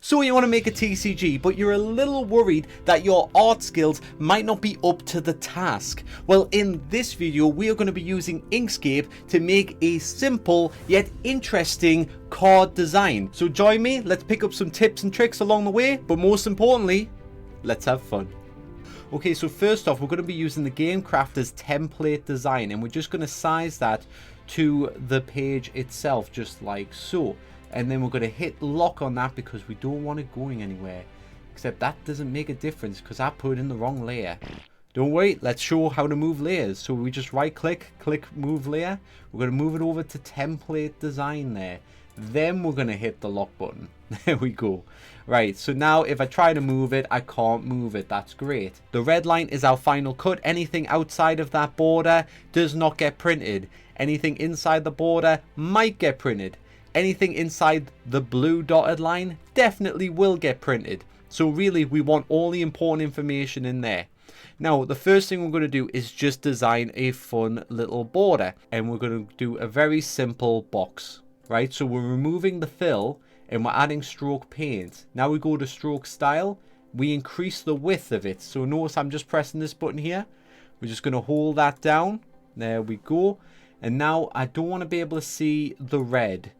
So you want to make a TCG, but you're a little worried that your art skills might not be up to the task. Well, in this video, we are going to be using Inkscape to make a simple yet interesting card design. So join me, let's pick up some tips and tricks along the way, but most importantly, let's have fun. Okay, so first off, we're going to be using the Game Crafter's template design, and we're just going to size that to the page itself, just like so. And then we're going to hit lock on that because we don't want it going anywhere. Except that doesn't make a difference because I put in the wrong layer. Don't worry, let's show how to move layers. So we just right click, click move layer. We're going to move it over to template design there. Then we're going to hit the lock button. There we go. Right, so now if I try to move it, I can't move it. That's great. The red line is our final cut. Anything outside of that border does not get printed. Anything inside the border might get printed. Anything inside the blue dotted line definitely will get printed. So really, we want all the important information in there. Now, the first thing we're going to do is just design a fun little border. And we're going to do a very simple box. Right, so we're removing the fill and we're adding stroke paint. Now we go to stroke style. We increase the width of it. So notice I'm just pressing this button here. We're just going to hold that down. There we go. And now I don't want to be able to see the red.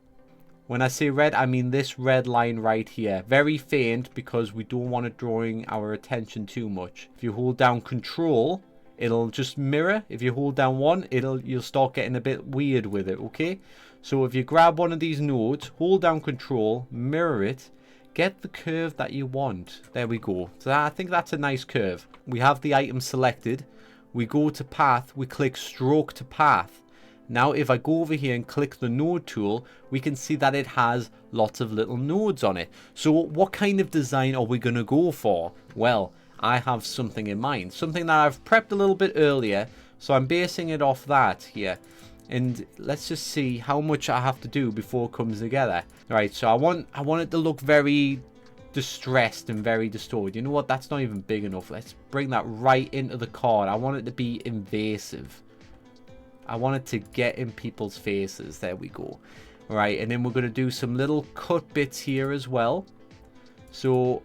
When I say red, I mean this red line right here. Very faint because we don't want it drawing our attention too much. If you hold down Control, it'll just mirror. If you hold down one, you'll start getting a bit weird with it, okay? So if you grab one of these nodes, hold down Control, mirror it, get the curve that you want. There we go. So I think that's a nice curve. We have the item selected. We go to Path, we click Stroke to Path. Now if I go over here and click the node tool, we can see that it has lots of little nodes on it. So what kind of design are we going to go for? Well, I have something in mind. Something that I've prepped a little bit earlier. So I'm basing it off that here. And let's just see how much I have to do before it comes together. Alright, so I want it to look very distressed and very distorted. You know what? That's not even big enough. Let's bring that right into the card. I want it to be invasive. I want it to get in people's faces. There we go. All right, and then we're going to do some little cut bits here as well. So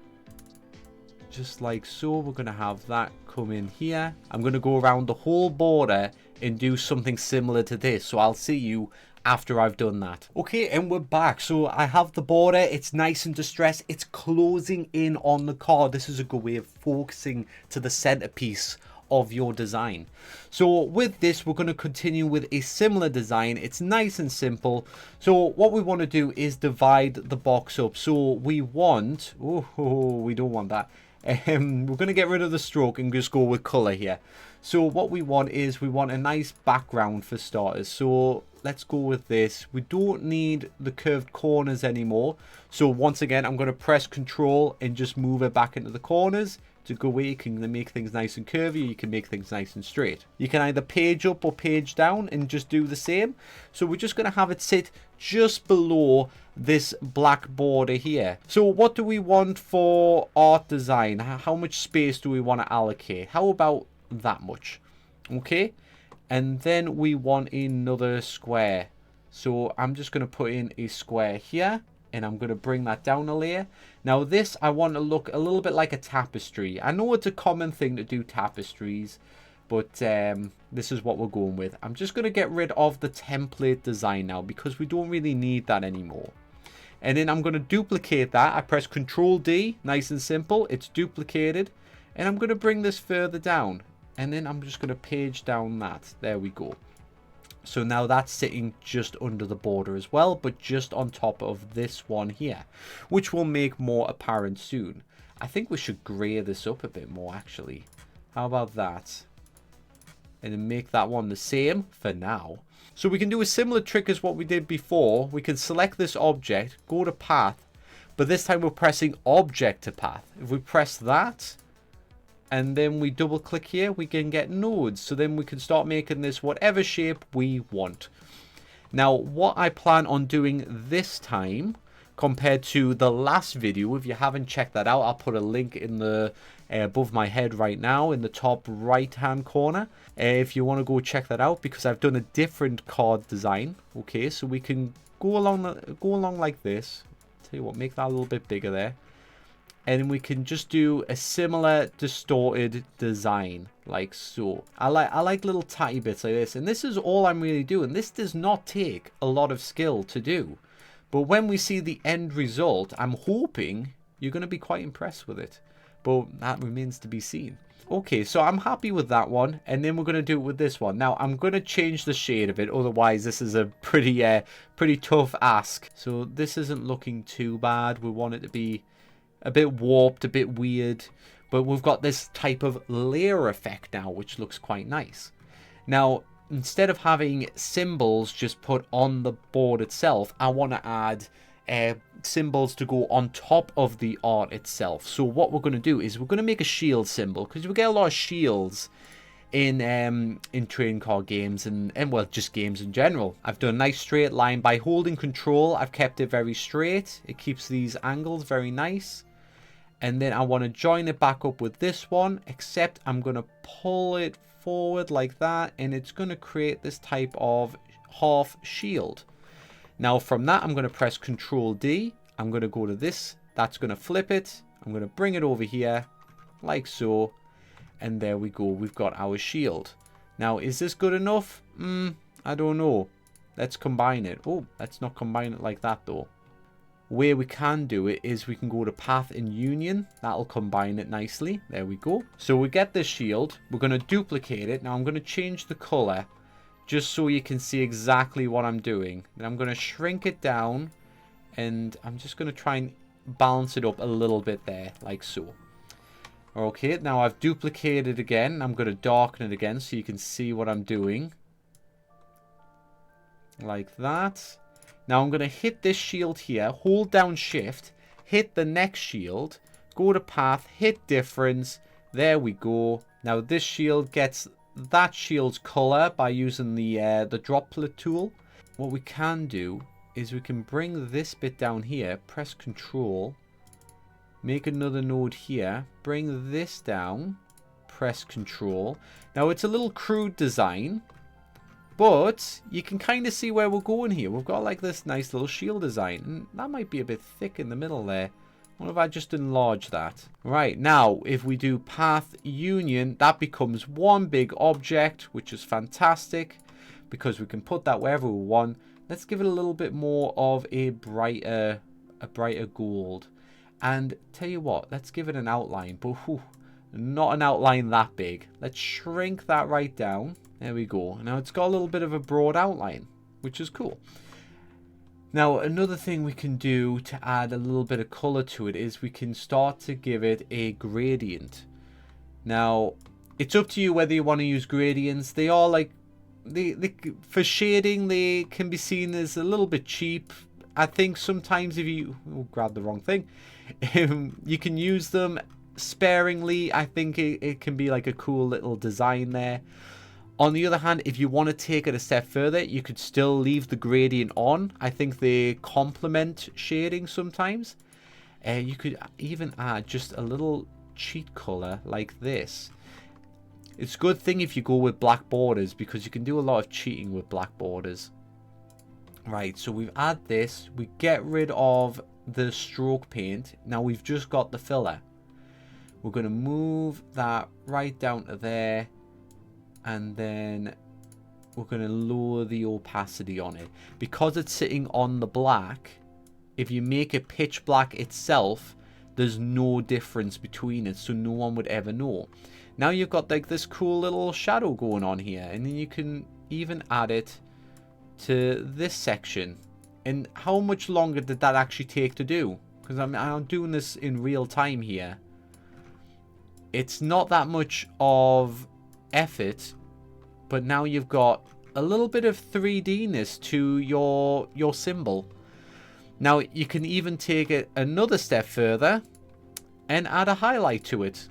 just like so, we're going to have that come in here. I'm going to go around the whole border and do something similar to this. So I'll see you after I've done that. Okay, and we're back. So I have the border. It's nice and distressed. It's closing in on the card. This is a good way of focusing to the centerpiece of your design. So with this, we're going to continue with a similar design. It's nice and simple. So what we want to do is divide the box up. So we want, we don't want that. We're going to get rid of the stroke and just go with color here. So what we want is we want a nice background for starters. So let's go with this. We don't need the curved corners anymore. So once again, I'm going to press Control and just move it back into the corners. To go where you can make things nice and curvy, you can make things nice and straight. You can either page up or page down and just do the same. So we're just going to have it sit just below this black border here. So what do we want for art design? How much space do we want to allocate? How about that much? Okay, and then we want another square. So I'm just going to put in a square here. And I'm going to bring that down a layer. Now this, I want to look a little bit like a tapestry. I know it's a common thing to do tapestries, but this is what we're going with. I'm just going to get rid of the template design now because we don't really need that anymore. And then I'm going to duplicate that. I press Control D, nice and simple. It's duplicated. And I'm going to bring this further down. And then I'm just going to page down that. There we go. So now that's sitting just under the border as well, but just on top of this one here, which will make more apparent soon. I think we should grey this up a bit more, actually. How about that? And then make that one the same for now. So we can do a similar trick as what we did before. We can select this object, go to Path, but this time we're pressing Object to Path. If we press that, and then we double click here, we can get nodes. So then we can start making this whatever shape we want. Now, what I plan on doing this time compared to the last video, if you haven't checked that out, I'll put a link in the above my head right now in the top right hand corner if you want to go check that out, because I've done a different card design. Okay, so we can go along like this. Tell you what, make that a little bit bigger there. And we can just do a similar distorted design, like so. I like little tiny bits like this. And this is all I'm really doing. This does not take a lot of skill to do. But when we see the end result, I'm hoping you're going to be quite impressed with it. But that remains to be seen. Okay, so I'm happy with that one. And then we're going to do it with this one. Now, I'm going to change the shade of it. Otherwise, this is a pretty tough ask. So this isn't looking too bad. We want it to be a bit warped, a bit weird. But we've got this type of layer effect now, which looks quite nice. Now, instead of having symbols just put on the board itself, I want to add symbols to go on top of the art itself. So what we're going to do is we're going to make a shield symbol, because we get a lot of shields in trading card games and well, just games in general. I've done a nice straight line by holding control. I've kept it very straight. It keeps these angles very nice. And then I want to join it back up with this one, except I'm going to pull it forward like that, and it's going to create this type of half shield. Now from that, I'm going to press Control D. I'm going to go to this. That's going to flip it. I'm going to bring it over here like so. And there we go. We've got our shield. Now, is this good enough? I don't know. Let's combine it. Oh, let's not combine it like that though. Where we can do it is we can go to Path and Union. That'll combine it nicely. There we go. So we get this shield. We're going to duplicate it. Now I'm going to change the color just so you can see exactly what I'm doing. Then I'm going to shrink it down. And I'm just going to try and balance it up a little bit there, like so. Okay, now I've duplicated it again. I'm going to darken it again so you can see what I'm doing. Like that. Now I'm going to hit this shield here, hold down shift, hit the next shield, go to path, hit difference, there we go. Now this shield gets that shield's color by using the droplet tool. What we can do is we can bring this bit down here, press control, make another node here, bring this down, press control. Now it's a little crude design, but you can kind of see where we're going here. We've got like this nice little shield design. And that might be a bit thick in the middle there. What if I just enlarge that? Right, now if we do Path Union, that becomes one big object, which is fantastic because we can put that wherever we want. Let's give it a little bit more of a brighter gold. And tell you what, let's give it an outline, but not an outline that big. Let's shrink that right down. There we go. Now it's got a little bit of a broad outline, which is cool. Now another thing we can do to add a little bit of color to it is we can start to give it a gradient. Now it's up to you whether you want to use gradients. They are like, for shading, they can be seen as a little bit cheap. I think sometimes if you grab the wrong thing, you can use them sparingly. I think it can be like a cool little design there. On the other hand, if you want to take it a step further, you could still leave the gradient on. I think they complement shading sometimes. You could even add just a little cheat color like this. It's a good thing if you go with black borders because you can do a lot of cheating with black borders. Right, so we've added this. We get rid of the stroke paint. Now we've just got the filler. We're going to move that right down to there. And then we're going to lower the opacity on it. Because it's sitting on the black, if you make it pitch black itself, there's no difference between it. So no one would ever know. Now you've got like this cool little shadow going on here. And then you can even add it to this section. And how much longer did that actually take to do? Because I'm doing this in real time here. It's not that much of effort, but now you've got a little bit of 3D-ness to your symbol. Now you can even take it another step further and add a highlight to it.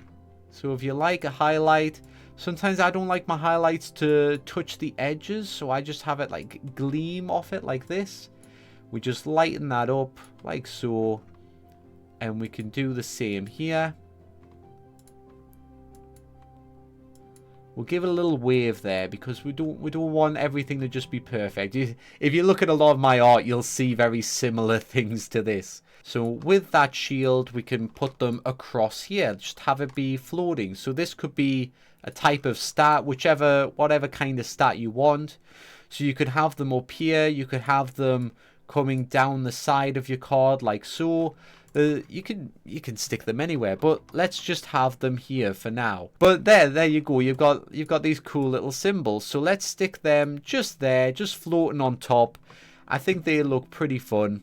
So if you like a highlight, sometimes I don't like my highlights to touch the edges, so I just have it like gleam off it like this. We just lighten that up like so, and we can do the same here. We'll give it a little wave there because we don't want everything to just be perfect. If you look at a lot of my art, you'll see very similar things to this. So with that shield, we can put them across here. Just have it be floating. So this could be a type of stat, whatever kind of stat you want. So you could have them up here. You could have them coming down the side of your card like so. You can stick them anywhere, but let's just have them here for now. But there you go. You've got these cool little symbols. So let's stick them just there, just floating on top. I think they look pretty fun.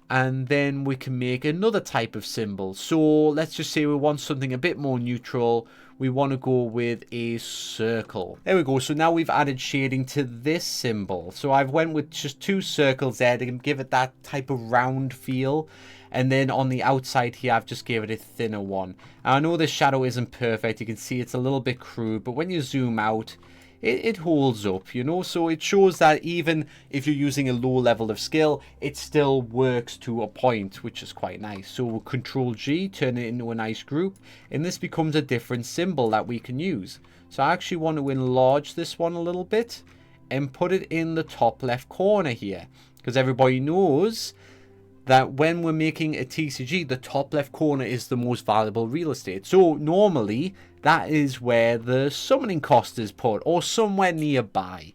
And then we can make another type of symbol. So let's just say we want something a bit more neutral. We want to go with a circle. There we go. So now we've added shading to this symbol. So I've went with just 2 circles there to give it that type of round feel. And then on the outside here, I've just gave it a thinner one. Now, I know the shadow isn't perfect. You can see it's a little bit crude. But when you zoom out, it holds up, you know. So it shows that even if you're using a low level of skill, it still works to a point, which is quite nice. So we'll Control G, turn it into a nice group. And this becomes a different symbol that we can use. So I actually want to enlarge this one a little bit and put it in the top left corner here. Because everybody knows that when we're making a TCG, the top left corner is the most valuable real estate. So normally, that is where the summoning cost is put, or somewhere nearby.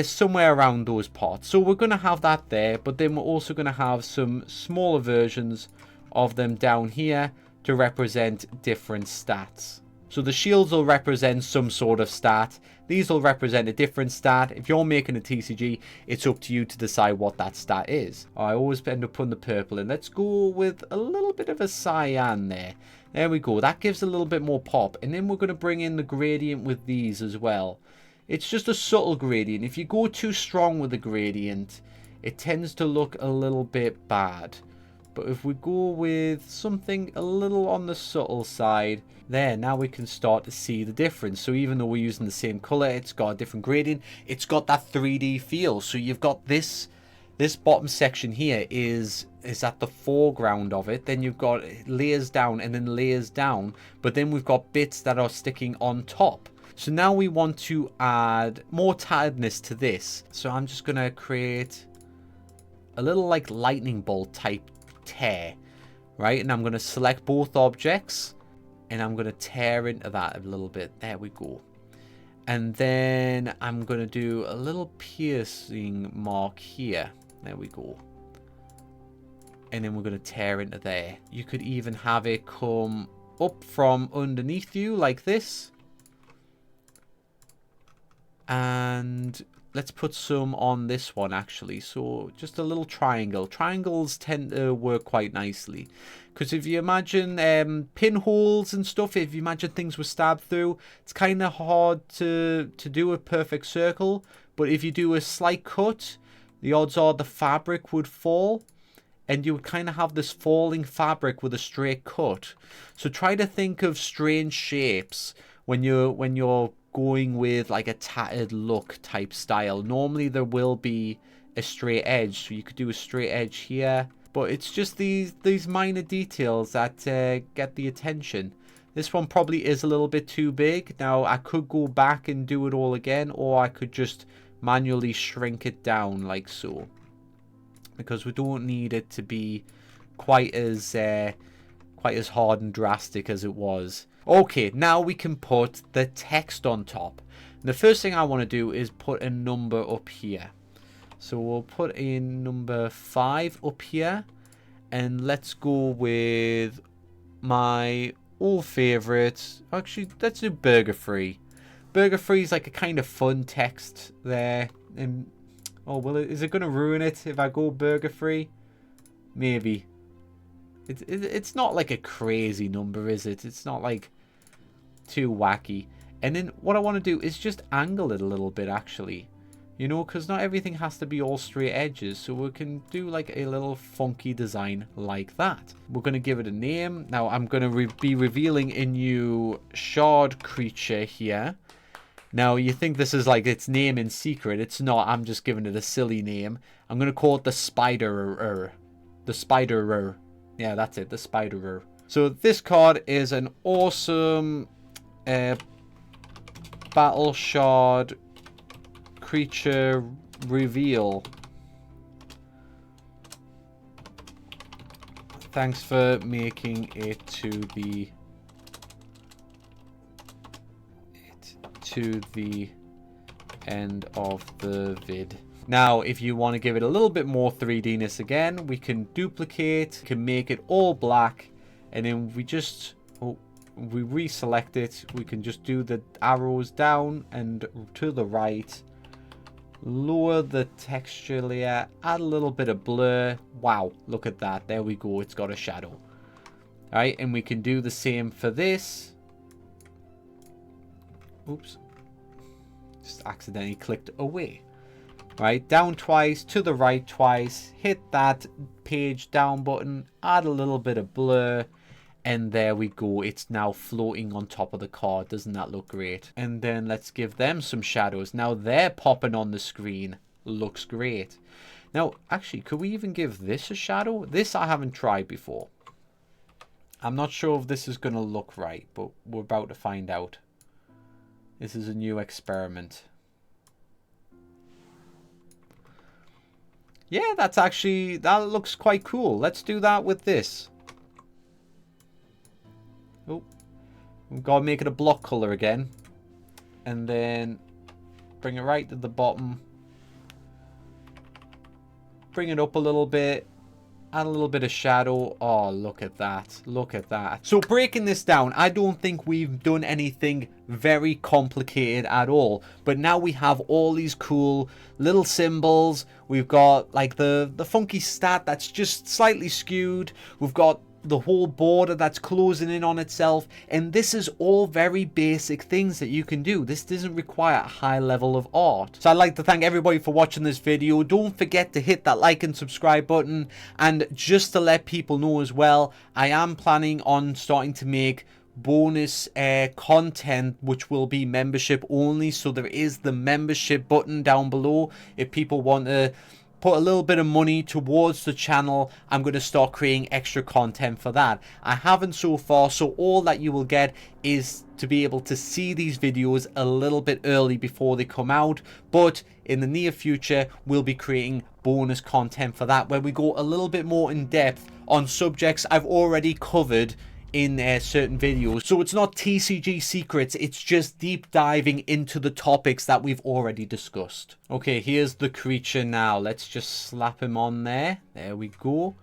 Somewhere around those parts. So we're going to have that there, but then we're also going to have some smaller versions of them down here to represent different stats. So the shields will represent some sort of stat. These will represent a different stat. If you're making a TCG, it's up to you to decide what that stat is. I always end up putting the purple in. Let's go with a little bit of a cyan there. There we go. That gives a little bit more pop. And then we're going to bring in the gradient with these as well. It's just a subtle gradient. If you go too strong with the gradient, it tends to look a little bit bad. But if we go with something a little on the subtle side, there, now we can start to see the difference. So even though we're using the same color, it's got a different gradient. It's got that 3D feel. So you've got this bottom section here is at the foreground of it. Then you've got layers down and then layers down. But then we've got bits that are sticking on top. So now we want to add more tiredness to this. So I'm just going to create a little like lightning bolt type tear, right? And I'm going to select both objects and I'm going to tear into that a little bit. There we go. And then I'm going to do a little piercing mark here. There we go. And then we're going to tear into there. You could even have it come up from underneath you like this. And let's put some on this one actually. So just a little triangle. Triangles tend to work quite nicely. Because if you imagine pinholes and stuff, if you imagine things were stabbed through, it's kind of hard to do a perfect circle. But if you do a slight cut, the odds are the fabric would fall. And you would kind of have this falling fabric with a straight cut. So try to think of strange shapes when you're going with like a tattered look type style. Normally there will be a straight edge, so you could do a straight edge here, but it's just these minor details that get the attention. This one probably is a little bit too big. Now I could go back and do it all again, or I could just manually shrink it down like so, because we don't need it to be quite as hard and drastic as it was. Okay, now we can put the text on top. And the first thing I want to do is put a number up here. So we'll put in number 5 up here. And let's go with my old favorite. Actually, let's do burger free. Burger free is like a kind of fun text there. And oh, well, is it going to ruin it if I go burger free? Maybe. It's not like a crazy number, is it? It's not like too wacky. And then what I want to do is just angle it a little bit, actually. You know, because not everything has to be all straight edges. So we can do like a little funky design like that. We're going to give it a name. Now I'm going to be revealing a new shard creature here. Now you think this is like its name in secret. It's not. I'm just giving it a silly name. I'm going to call it the Spiderer. The Spiderer. Yeah, that's it, the Spiderer. So this card is an awesome Battle Shard creature reveal. Thanks for making it to the end of the vid. Now, if you want to give it a little bit more 3D-ness again, we can duplicate, can make it all black, and then we just, we reselect it. We can just do the arrows down and to the right, lower the texture layer, add a little bit of blur. Wow, look at that. There we go. It's got a shadow. All right, and we can do the same for this. Oops. Just accidentally clicked away. Right, down twice, to the right twice, hit that page down button, add a little bit of blur, and there we go. It's now floating on top of the card. Doesn't that look great? And then let's give them some shadows. Now they're popping on the screen. Looks great. Now, actually, could we even give this a shadow? This I haven't tried before. I'm not sure if this is going to look right, but we're about to find out. This is a new experiment. Yeah, that looks quite cool. Let's do that with this. Oh, we've got to make it a block color again. And then bring it right to the bottom. Bring it up a little bit. Add a little bit of shadow. Oh, look at that. Look at that. So breaking this down, I don't think we've done anything very complicated at all. But now we have all these cool little symbols. We've got like the funky stat that's just slightly skewed. We've got the whole border that's closing in on itself, and this is all very basic things that you can do. This doesn't require a high level of art. So I'd like to thank everybody for watching this video. Don't forget to hit that like and subscribe button, and just to let people know as well, I am planning on starting to make bonus content which will be membership only. So there is the membership button down below if people want to put a little bit of money towards the channel. I'm going to start creating extra content for that. I haven't so far, so all that you will get is to be able to see these videos a little bit early before they come out. But in the near future, we'll be creating bonus content for that, where we go a little bit more in depth on subjects I've already covered in certain videos. So it's not TCG secrets, it's just deep diving into the topics that we've already discussed. Okay, here's the creature now. Let's just slap him on there. There we go.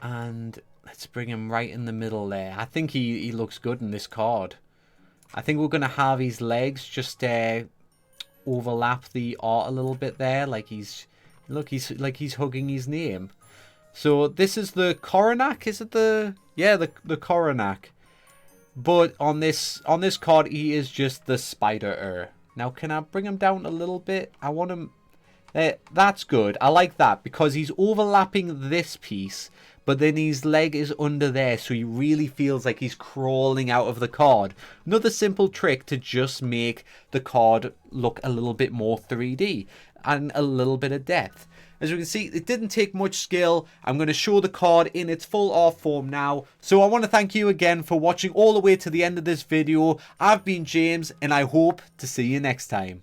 And let's bring him right in the middle there. I think he looks good in this card. I think we're going to have his legs just overlap the art a little bit there. Like he's hugging his name. So this is the Coronac, is it the... Yeah, the Coronac. But on this card, he is just the Spider-Er. Now, can I bring him down a little bit? I want him... that's good. I like that because he's overlapping this piece, but then his leg is under there, so he really feels like he's crawling out of the card. Another simple trick to just make the card look a little bit more 3D and a little bit of depth. As you can see, it didn't take much skill. I'm going to show the card in its full art form now. So I want to thank you again for watching all the way to the end of this video. I've been James, and I hope to see you next time.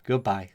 Goodbye.